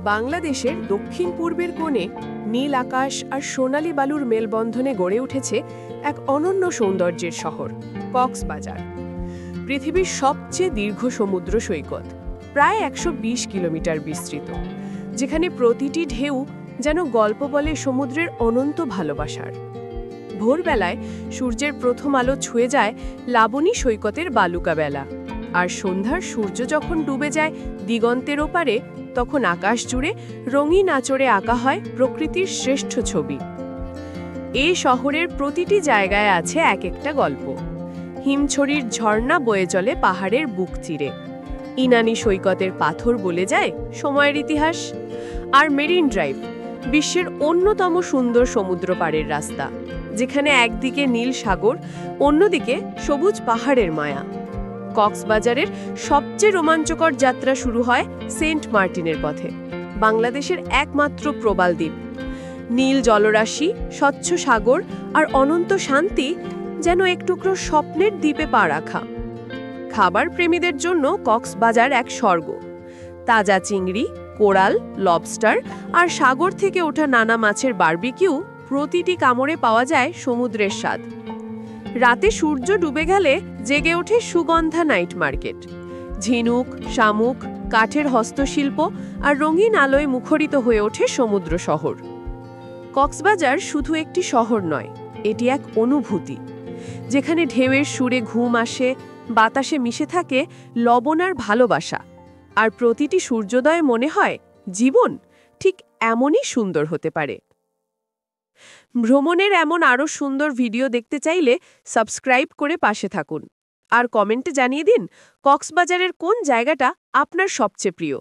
বাংলাদেশের দক্ষিণ পূর্বের কোণে নীল আকাশ আর সোনালী বালুর মেলবন্ধনে গড়ে উঠেছে এক অনন্য সৌন্দর্যের শহর কক্সবাজার। পৃথিবীর সবচেয়ে দীর্ঘ সমুদ্র সৈকত, প্রায় ১২০ কিলোমিটার বিস্তৃত, যেখানে প্রতিটি ঢেউ যেন গল্প বলে সমুদ্রের অনন্ত ভালোবাসার। ভোরবেলায় সূর্যের প্রথম আলো ছুঁয়ে যায় লাবণী সৈকতের বালুকা বেলা, আর সন্ধ্যার সূর্য যখন ডুবে যায় দিগন্তের ওপারে, তখন আকাশ জুড়ে রঙিন আঁচড়ে আঁকা হয় প্রকৃতির শ্রেষ্ঠ ছবি। এই শহরের প্রতিটি জায়গায় আছে এক একটা গল্প। হিমছড়ির ঝর্ণা বয়ে চলে পাহাড়ের বুক চিরে, ইনানি সৈকতের পাথর বলে যায় সময়ের ইতিহাস, আর মেরিন ড্রাইভ বিশ্বের অন্যতম সুন্দর সমুদ্র পাড়ের রাস্তা, যেখানে একদিকে নীল সাগর, অন্যদিকে সবুজ পাহাড়ের মায়া। কক্সবাজারের সবচেয়ে রোমাঞ্চকর যাত্রা শুরু হয় সেন্ট মার্টিনের পথে, বাংলাদেশের একমাত্র প্রবাল দ্বীপ। নীল জলরাশি, স্বচ্ছ সাগর আর অনন্ত শান্তি যেন এক টুকরো স্বপ্নের দ্বীপে পা রাখা। খাবার প্রেমীদের জন্য কক্সবাজার এক স্বর্গ। তাজা চিংড়ি, কোরাল, লবস্টার আর সাগর থেকে ওঠা নানা মাছের বারবিকিউ, প্রতিটি কামড়ে পাওয়া যায় সমুদ্রের স্বাদ। রাতে সূর্য ডুবে গেলে জেগে ওঠে সুগন্ধা নাইট মার্কেট। ঝিনুক, শামুক, কাঠের হস্তশিল্প আর রঙিন আলোয় মুখরিত হয়ে ওঠে সমুদ্র শহর। কক্সবাজার শুধু একটি শহর নয়, এটি এক অনুভূতি, যেখানে ঢেউয়ের সুরে ঘুম আসে, বাতাসে মিশে থাকে লবণ আর ভালোবাসা, আর প্রতিটি সূর্যোদয়ে মনে হয় জীবন ঠিক এমনই সুন্দর হতে পারে। ভ্রমণের এমন আরও সুন্দর ভিডিও দেখতে চাইলে সাবস্ক্রাইব করে পাশে থাকুন, আর কমেন্টে জানিয়ে দিন কক্সবাজারের কোন জায়গাটা আপনার সবচেয়ে প্রিয়।